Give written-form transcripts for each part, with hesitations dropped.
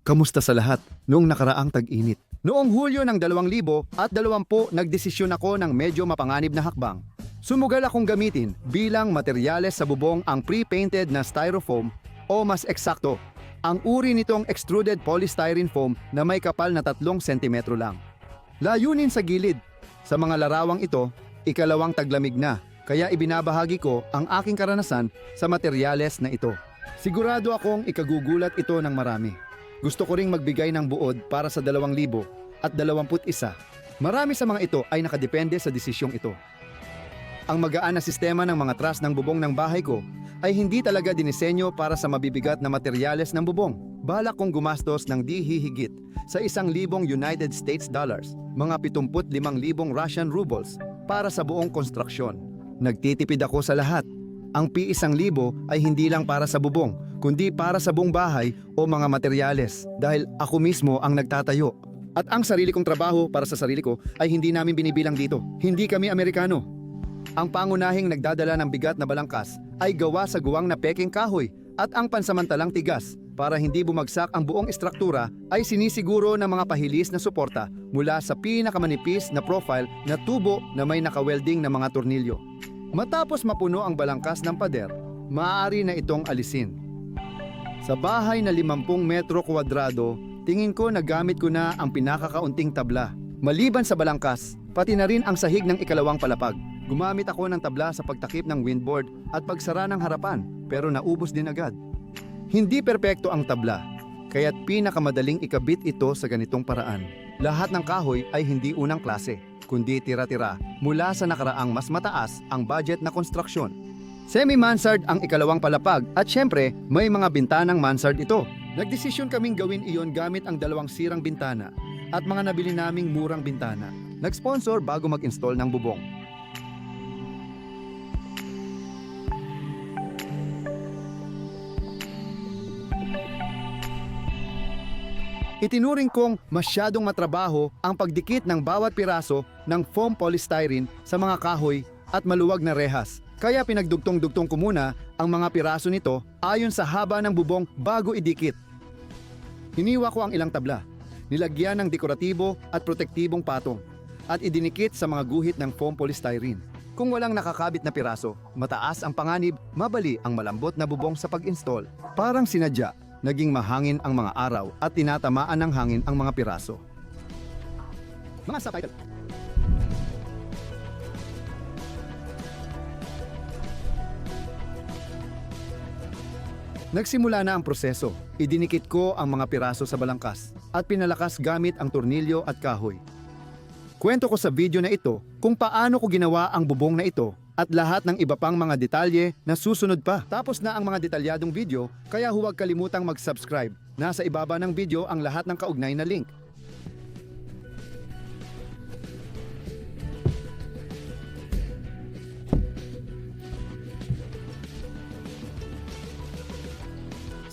Kamusta sa lahat noong nakaraang tag-init? Noong Hulyo ng 2020, nagdesisyon ako ng medyo mapanganib na hakbang. Sumugal akong gamitin bilang materyales sa bubong ang pre-painted na styrofoam o mas eksakto, ang uri nitong extruded polystyrene foam na may kapal na 3 sentimetro lang. Layunin sa gilid. Sa mga larawang ito, ikalawang taglamig na, kaya ibinabahagi ko ang aking karanasan sa materyales na ito. Sigurado akong ikagugulat ito ng marami. Gusto ko ring magbigay ng buod para sa 2021. Marami sa mga ito ay nakadepende sa desisyong ito. Ang magaan na sistema ng mga truss ng bubong ng bahay ko ay hindi talaga dinisenyo para sa mabibigat na materyales ng bubong. Balak kong gumastos ng di hihigit sa 1,000 United States dollars, mga 75,000 Russian rubles para sa buong konstruksyon. Nagtitipid ako sa lahat. Ang P1,000 ay hindi lang para sa bubong, kundi para sa buong bahay o mga materyales dahil ako mismo ang nagtatayo. At ang sarili kong trabaho para sa sarili ko ay hindi namin binibilang dito. Hindi kami Amerikano. Ang pangunahing nagdadala ng bigat na balangkas ay gawa sa guwang na peking kahoy at ang pansamantalang tigas para hindi bumagsak ang buong estruktura ay sinisiguro ng mga pahilis na suporta mula sa pinakamanipis na profile na tubo na may nakawelding na mga tornilyo. Matapos mapuno ang balangkas ng pader, maaari na itong alisin. Sa bahay na 50 metro kwadrado, tingin ko nagamit ko na ang pinakakaunting tabla. Maliban sa balangkas, pati na rin ang sahig ng ikalawang palapag. Gumamit ako ng tabla sa pagtakip ng windboard at pagsara ng harapan, pero naubos din agad. Hindi perpekto ang tabla, kaya't pinakamadaling ikabit ito sa ganitong paraan. Lahat ng kahoy ay hindi unang klase, kundi tira-tira mula sa nakaraang mas mataas ang budget na konstruksyon. Semi-mansard ang ikalawang palapag at syempre may mga bintanang mansard ito. Nagdesisyon kaming gawin iyon gamit ang 2 sirang bintana at mga nabili naming murang bintana. Nag-sponsor bago mag-install ng bubong. Itinuring kong masyadong matrabaho ang pagdikit ng bawat piraso ng foam polystyrene sa mga kahoy at maluwag na rehas. Kaya pinagdugtong-dugtong ko muna ang mga piraso nito ayon sa haba ng bubong bago idikit. Hiniwa ko ang ilang tabla, nilagyan ng dekoratibo at protektibong patong, at idinikit sa mga guhit ng foam polystyrene. Kung walang nakakabit na piraso, mataas ang panganib, mabali ang malambot na bubong sa pag-install. Parang sinadya. Naging mahangin ang mga araw at tinatamaan ng hangin ang mga piraso. Mga subtitle. Nagsimula na ang proseso. Idinikit ko ang mga piraso sa balangkas at pinalakas gamit ang tornilyo at kahoy. Kwento ko sa video na ito kung paano ko ginawa ang bubong na ito at lahat ng iba pang mga detalye na susunod pa. Tapos na ang mga detalyadong video, kaya huwag kalimutang mag-subscribe. Nasa ibaba ng video ang lahat ng kaugnay na link.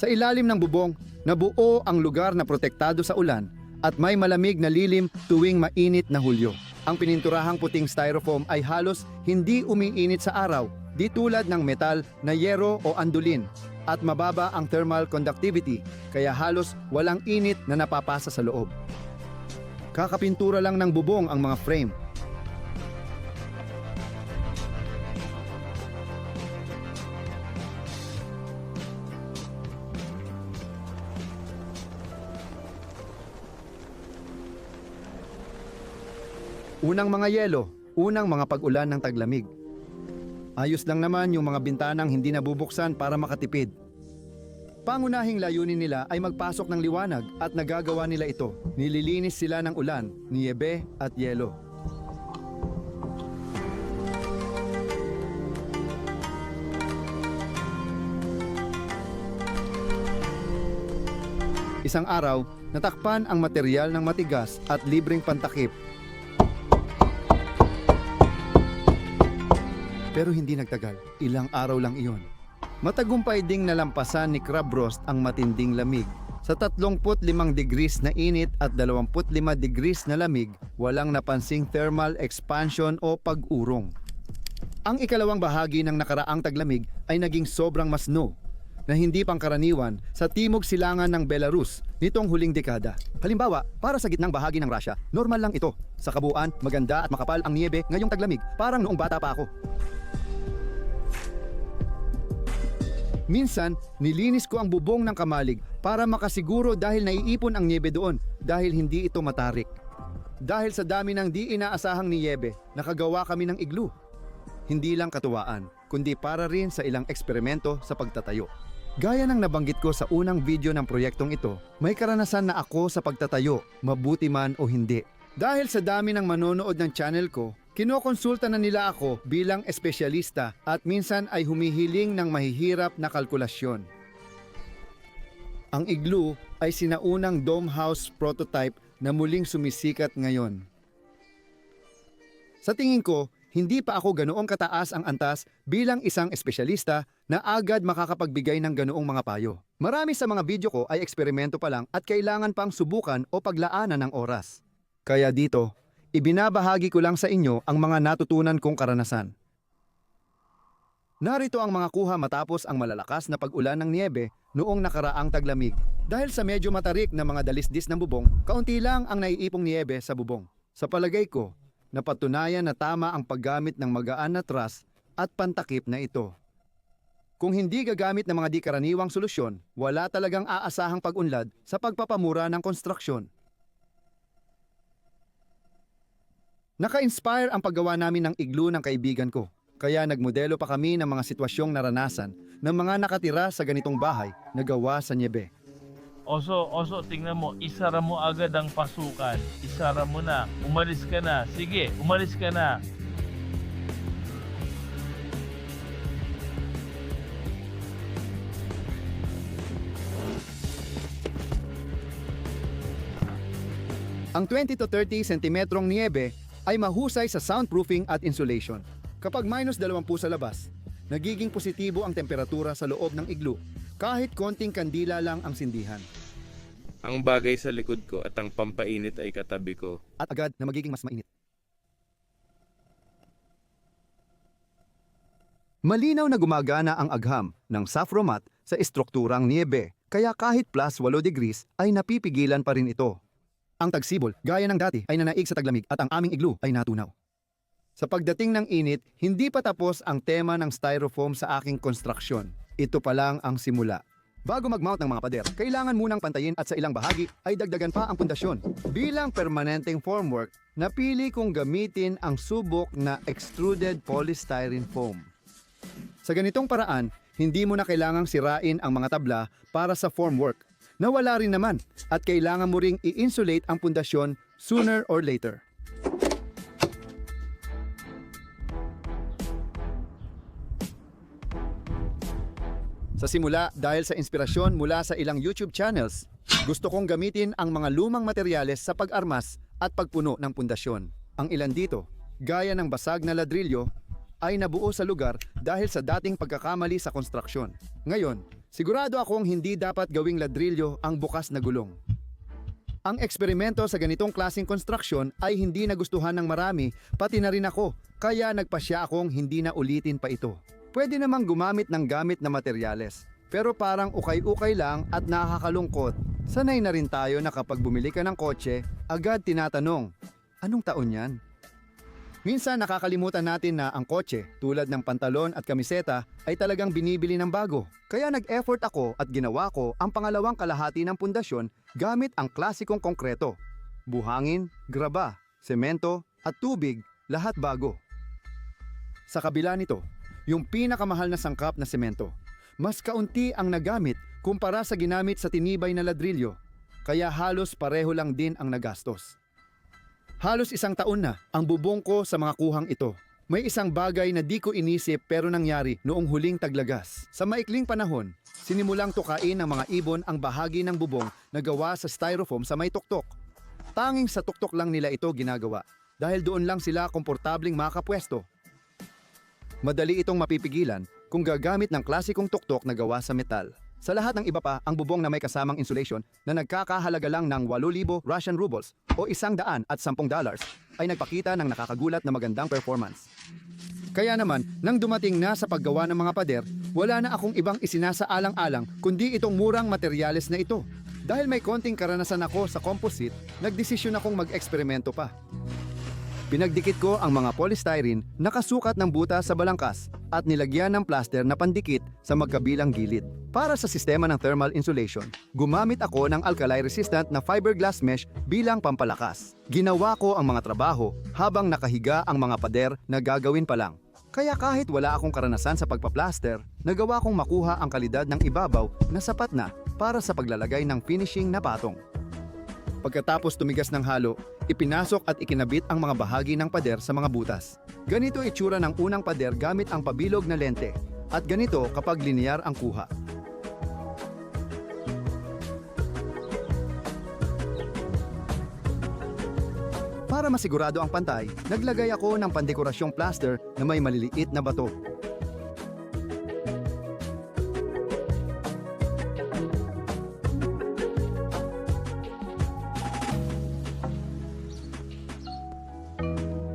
Sa ilalim ng bubong, nabuo ang lugar na protektado sa ulan at may malamig na lilim tuwing mainit na Hulyo. Ang pininturahang puting styrofoam ay halos hindi umiinit sa araw, di tulad ng metal na yero o andulin, at mababa ang thermal conductivity, kaya halos walang init na napapasa sa loob. Kakapintura lang ng bubong ang mga frame. Unang mga yelo, unang mga pag-ulan ng taglamig. Ayos lang naman yung mga bintanang hindi nabubuksan para makatipid. Pangunahing layunin nila ay magpasok ng liwanag at nagagawa nila ito. Nililinis sila ng ulan, niyebe at yelo. Isang araw, natakpan ang materyal ng matigas at libreng pantakip. Pero hindi nagtagal, ilang araw lang iyon. Matagumpay ding nalampasan ni Crab Roast ang matinding lamig. Sa 35 degrees na init at 25 degrees na lamig, walang napansing thermal expansion o pag-urong. Ang ikalawang bahagi ng nakaraang taglamig ay naging sobrang mas snow. na hindi pangkaraniwan sa timog silangan ng Belarus nitong huling dekada. Halimbawa, para sa gitnang bahagi ng Russia, normal lang ito. Sa kabuuan, maganda at makapal ang niyebe ngayong taglamig, parang noong bata pa ako. Minsan, nilinis ko ang bubong ng kamalig para makasiguro dahil naiipon ang niyebe doon dahil hindi ito matarik. Dahil sa dami ng di inaasahang niyebe, nakagawa kami ng iglu. Hindi lang katuwaan, kundi para rin sa ilang eksperimento sa pagtatayo. Gaya ng nabanggit ko sa unang video ng proyektong ito, may karanasan na ako sa pagtatayo, mabuti man o hindi. Dahil sa dami ng manonood ng channel ko, kinokonsulta na nila ako bilang espesyalista at minsan ay humihiling ng mahihirap na kalkulasyon. Ang iglu ay sinaunang dome house prototype na muling sumisikat ngayon. Sa tingin ko, hindi pa ako ganoong kataas ang antas bilang isang espesyalista na agad makakapagbigay ng ganoong mga payo. Marami sa mga video ko ay eksperimento pa lang at kailangan pang subukan o paglaanan ng oras. Kaya dito, ibinabahagi ko lang sa inyo ang mga natutunan kong karanasan. Narito ang mga kuha matapos ang malalakas na pag-ulan ng niebe noong nakaraang taglamig. Dahil sa medyo matarik na mga dalisdis ng bubong, kaunti lang ang naiipong niebe sa bubong. Sa palagay ko, napatunayan na tama ang paggamit ng magaan na truss at pantakip na ito. Kung hindi gagamit ng mga di karaniwang solusyon, wala talagang aasahang pag-unlad sa pagpapamura ng konstruksyon. Naka-inspire ang paggawa namin ng iglu ng kaibigan ko, kaya nagmodelo pa kami ng mga sitwasyong naranasan ng mga nakatira sa ganitong bahay na gawa sa niebe. Oso, tingnan mo, isara mo agad ang pasukan. Isara mo na, umalis ka na. Sige, umalis ka na. Ang 20 to 30 sentimetrong niebe ay mahusay sa soundproofing at insulation. Kapag -20 sa labas, nagiging positibo ang temperatura sa loob ng iglu kahit konting kandila lang ang sindihan. Ang bagay sa likod ko at ang pampainit ay katabi ko. At agad na magiging mas mainit. Malinaw na gumagana ang agham ng Safromat sa estrukturang niebe, kaya kahit +8 degrees ay napipigilan pa rin ito. Ang tagsibol, gaya ng dati, ay nanaig sa taglamig at ang aming iglu ay natunaw. Sa pagdating ng init, hindi pa tapos ang tema ng styrofoam sa aking konstruksyon. Ito pa lang ang simula. Bago mag-mount ng mga pader, kailangan munang pantayin at sa ilang bahagi ay dagdagan pa ang pundasyon. Bilang permanenteng formwork, napili kong gamitin ang subok na extruded polystyrene foam. Sa ganitong paraan, hindi mo na kailangang sirain ang mga tabla para sa formwork. Nawala rin naman at kailangan mo ring i-insulate ang pundasyon sooner or later. Sa simula, dahil sa inspirasyon mula sa ilang YouTube channels, gusto kong gamitin ang mga lumang materyales sa pag-armas at pagpuno ng pundasyon. Ang ilan dito, gaya ng basag na ladrilyo, ay nabuo sa lugar dahil sa dating pagkakamali sa konstruksyon. Ngayon, sigurado akong hindi dapat gawing ladrilyo ang bukas na gulong. Ang eksperimento sa ganitong klaseng konstruksyon ay hindi nagustuhan ng marami, pati na rin ako, kaya nagpasya akong hindi na ulitin pa ito. Pwede namang gumamit ng gamit na materyales, pero parang ukay-ukay lang at nakakalungkot. Sanay na rin tayo na kapag bumili ka ng kotse, agad tinatanong, anong taon yan? Minsan nakakalimutan natin na ang kotse, tulad ng pantalon at kamiseta, ay talagang binibili ng bago. Kaya nag-effort ako at ginawa ko ang pangalawang kalahati ng pundasyon gamit ang klasikong konkreto. Buhangin, graba, semento at tubig, lahat bago. Sa kabila nito, yung pinakamahal na sangkap na semento, mas kaunti ang nagamit kumpara sa ginamit sa tinibay na ladrilyo, kaya halos pareho lang din ang nagastos. Halos 1 taon na ang bubong ko sa mga kuhang ito. May isang bagay na di ko inisip pero nangyari noong huling taglagas. Sa maikling panahon, sinimulang tukain ng mga ibon ang bahagi ng bubong na gawa sa styrofoam sa may tuktok. Tanging sa tuktok lang nila ito ginagawa dahil doon lang sila komportabling makapwesto. Madali itong mapipigilan kung gagamit ng klasikong tuktok na gawa sa metal. Sa lahat ng iba pa, ang bubong na may kasamang insulation na nagkakahalaga lang ng 8,000 Russian rubles o $110 ay nagpakita ng nakakagulat na magandang performance. Kaya naman, nang dumating na sa paggawa ng mga pader, wala na akong ibang isinasaalang-alang kundi itong murang materyales na ito. Dahil may konting karanasan ako sa composite, nagdesisyon akong mag-eksperimento pa. Pinagdikit ko ang mga polystyrene na kasukat ng buta sa balangkas at nilagyan ng plaster na pandikit sa magkabilang gilid. Para sa sistema ng thermal insulation, gumamit ako ng alkali-resistant na fiberglass mesh bilang pampalakas. Ginawa ko ang mga trabaho habang nakahiga ang mga pader na gagawin pa lang. Kaya kahit wala akong karanasan sa pagpaplaster, nagawa kong makuha ang kalidad ng ibabaw na sapat na para sa paglalagay ng finishing na patong. Pagkatapos tumigas ng halo, ipinasok at ikinabit ang mga bahagi ng pader sa mga butas. Ganito itsura ng unang pader gamit ang pabilog na lente, at ganito kapag linear ang kuha. Para masigurado ang pantay, naglagay ako ng pandekorasyong plaster na may maliliit na bato.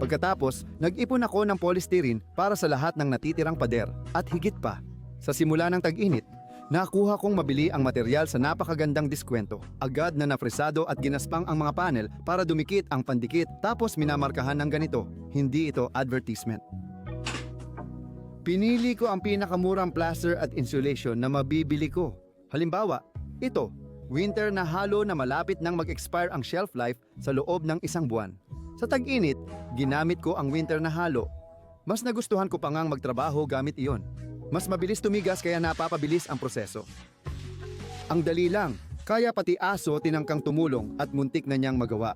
Pagkatapos, nag-ipon ako ng polystyrene para sa lahat ng natitirang pader at higit pa. Sa simula ng tag-init, nakuha kong mabili ang material sa napakagandang diskwento. Agad na nafresado at ginaspang ang mga panel para dumikit ang pandikit tapos minamarkahan ng ganito. Hindi ito advertisement. Pinili ko ang pinakamurang plaster at insulation na mabibili ko. Halimbawa, ito, winter na halo na malapit nang mag-expire ang shelf life sa loob ng 1 buwan. Sa tag-init, ginamit ko ang winter na halo. Mas nagustuhan ko pa ngang magtrabaho gamit iyon. Mas mabilis tumigas kaya napapabilis ang proseso. Ang dali lang, kaya pati aso tinangkang tumulong at muntik na niyang magawa.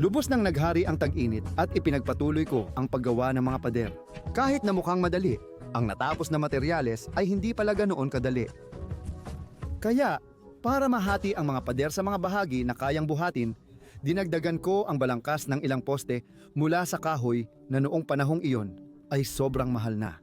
Lubos nang naghari ang tag-init at ipinagpatuloy ko ang paggawa ng mga pader. Kahit na mukhang madali, ang natapos na materyales ay hindi pala ganoon kadali. Kaya, para mahati ang mga pader sa mga bahagi na kayang buhatin, dinagdagan ko ang balangkas ng ilang poste mula sa kahoy na noong panahong iyon ay sobrang mahal na.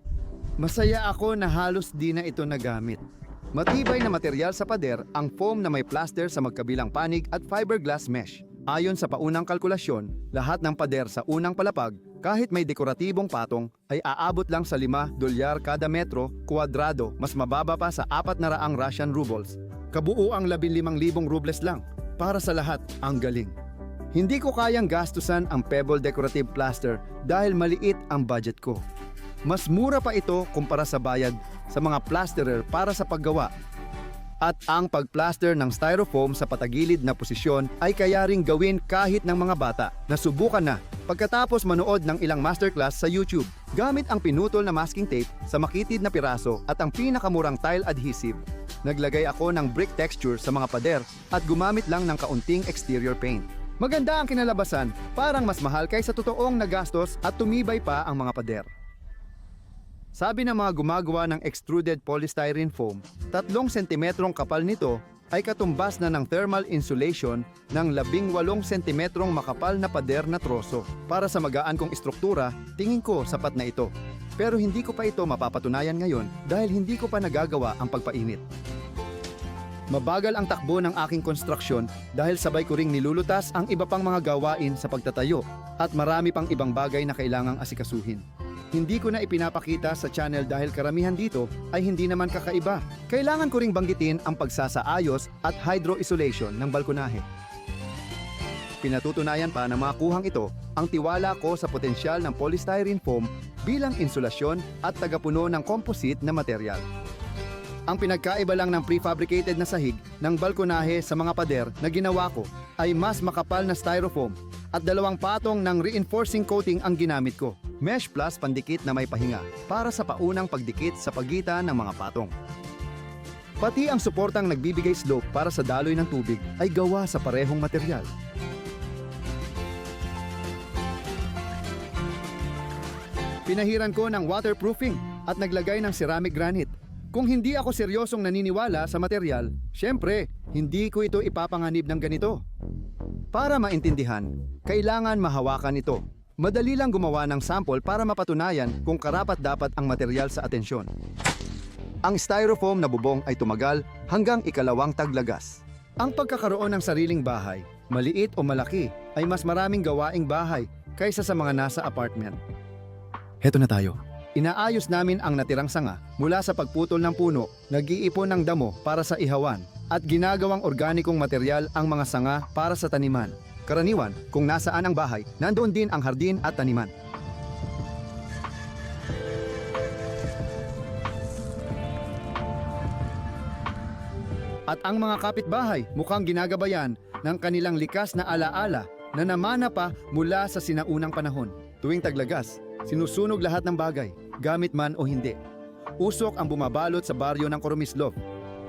Masaya ako na halos di na ito nagamit. Matibay na material sa pader ang foam na may plaster sa magkabilang panig at fiberglass mesh. Ayon sa paunang kalkulasyon, lahat ng pader sa unang palapag, kahit may dekoratibong patong, ay aabot lang sa $5 kada metro kwadrado, mas mababa pa sa 400 Russian rubles. Kabuuang 15,000 rubles lang. Para sa lahat, ang galing. Hindi ko kayang gastusan ang pebble decorative plaster dahil maliit ang budget ko. Mas mura pa ito kumpara sa bayad sa mga plasterer para sa paggawa. At ang pagplaster ng styrofoam sa patagilid na posisyon ay kaya ring gawin kahit ng mga bata. Nasubukan na pagkatapos manood ng ilang masterclass sa YouTube. Gamit ang pinutol na masking tape sa makitid na piraso at ang pinakamurang tile adhesive, naglagay ako ng brick texture sa mga pader at gumamit lang ng kaunting exterior paint. Maganda ang kinalabasan, parang mas mahal kaysa totoong nagastos at tumibay pa ang mga pader. Sabi ng mga gumagawa ng extruded polystyrene foam, 3 sentimetrong kapal nito ay katumbas na ng thermal insulation ng 18 sentimetrong makapal na pader na troso. Para sa magaan kong istruktura, tingin ko sapat na ito. Pero hindi ko pa ito mapapatunayan ngayon dahil hindi ko pa nagagawa ang pagpainit. Mabagal ang takbo ng aking konstruksyon dahil sabay ko ring nilulutas ang iba pang mga gawain sa pagtatayo at marami pang ibang bagay na kailangang asikasuhin. Hindi ko na ipinapakita sa channel dahil karamihan dito ay hindi naman kakaiba. Kailangan ko ring banggitin ang pagsasaayos at hydro-isolation ng balkonahe. Pinatutunayan pa na makuhang ito ang tiwala ko sa potensyal ng polystyrene foam bilang insulasyon at tagapuno ng composite na material. Ang pinagkaiba lang ng prefabricated na sahig ng balkonahe sa mga pader na ginawa ko ay mas makapal na styrofoam at 2 patong ng reinforcing coating ang ginamit ko. Mesh plus pandikit na may pahinga para sa paunang pagdikit sa pagitan ng mga patong. Pati ang suportang nagbibigay slope para sa daloy ng tubig ay gawa sa parehong material. Pinahiran ko ng waterproofing at naglagay ng ceramic granite. Kung hindi ako seryosong naniniwala sa material, syempre, hindi ko ito ipapanganib ng ganito. Para maintindihan, kailangan mahawakan ito. Madali lang gumawa ng sample para mapatunayan kung karapat-dapat ang material sa atensyon. Ang styrofoam na bubong ay tumagal hanggang ikalawang taglagas. Ang pagkakaroon ng sariling bahay, maliit o malaki, ay mas maraming gawaing bahay kaysa sa mga nasa apartment. Heto na tayo. Inaayos namin ang natirang sanga mula sa pagputol ng puno, nag-iipon ng damo para sa ihawan, at ginagawang organikong material ang mga sanga para sa taniman. Karaniwan, kung nasaan ang bahay, nandoon din ang hardin at taniman. At ang mga kapitbahay mukhang ginagabayan ng kanilang likas na alaala na namana pa mula sa sinaunang panahon. Tuwing taglagas, sinusunog lahat ng bagay, gamit man o hindi. Usok ang bumabalot sa baryo ng Koromislov.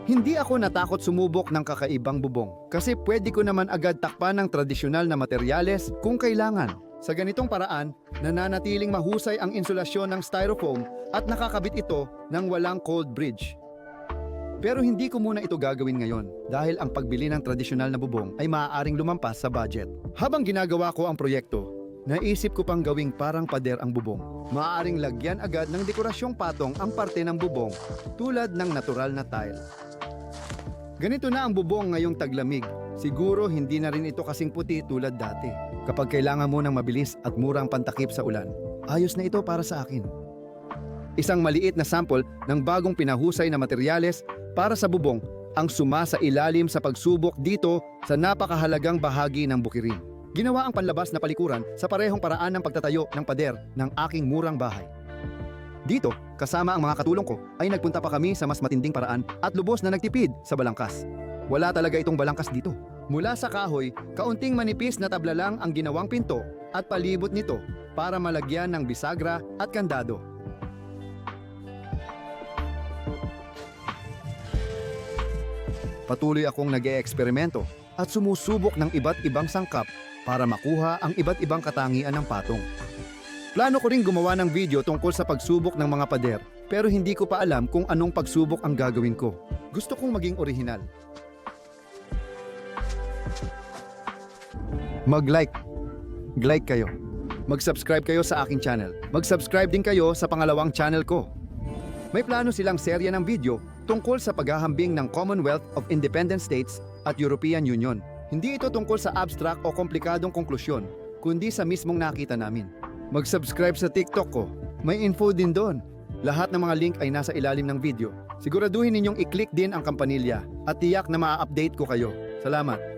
Hindi ako natakot sumubok ng kakaibang bubong kasi pwede ko naman agad takpan ng tradisyonal na materyales kung kailangan. Sa ganitong paraan, nananatiling mahusay ang insulasyon ng styrofoam at nakakabit ito ng walang cold bridge. Pero hindi ko muna ito gagawin ngayon dahil ang pagbili ng tradisyonal na bubong ay maaaring lumampas sa budget. Habang ginagawa ko ang proyekto, naisip ko pang gawing parang pader ang bubong. Maaaring lagyan agad ng dekorasyong patong ang parte ng bubong tulad ng natural na tile. Ganito na ang bubong ngayong taglamig. Siguro hindi na rin ito kasing puti tulad dati. Kapag kailangan mo ng mabilis at murang pantakip sa ulan, ayos na ito para sa akin. Isang maliit na sample ng bagong pinahusay na materyales para sa bubong ang sumasa ilalim sa pagsubok dito sa napakahalagang bahagi ng bukirin. Ginawa ang panlabas na palikuran sa parehong paraan ng pagtatayo ng pader ng aking murang bahay. Dito, kasama ang mga katulong ko, ay nagpunta pa kami sa mas matinding paraan at lubos na nagtipid sa balangkas. Wala talaga itong balangkas dito. Mula sa kahoy, kaunting manipis na tabla lang ang ginawang pinto at palibot nito para malagyan ng bisagra at kandado. Patuloy akong nag-eeksperimento at sumusubok ng iba't ibang sangkap para makuha ang iba't ibang katangian ng patong. Plano ko ring gumawa ng video tungkol sa pagsubok ng mga pader, pero hindi ko pa alam kung anong pagsubok ang gagawin ko. Gusto kong maging orihinal. Mag-like kayo. Mag-subscribe kayo sa aking channel. Mag-subscribe din kayo sa pangalawang channel ko. May plano silang serya ng video tungkol sa paghahambing ng Commonwealth of Independent States at European Union. Hindi ito tungkol sa abstract o komplikadong konklusyon, kundi sa mismong nakita namin. Mag-subscribe sa TikTok ko. May info din doon. Lahat ng mga link ay nasa ilalim ng video. Siguraduhin ninyong i-click din ang kampanilya at tiyak na maa-update ko kayo. Salamat.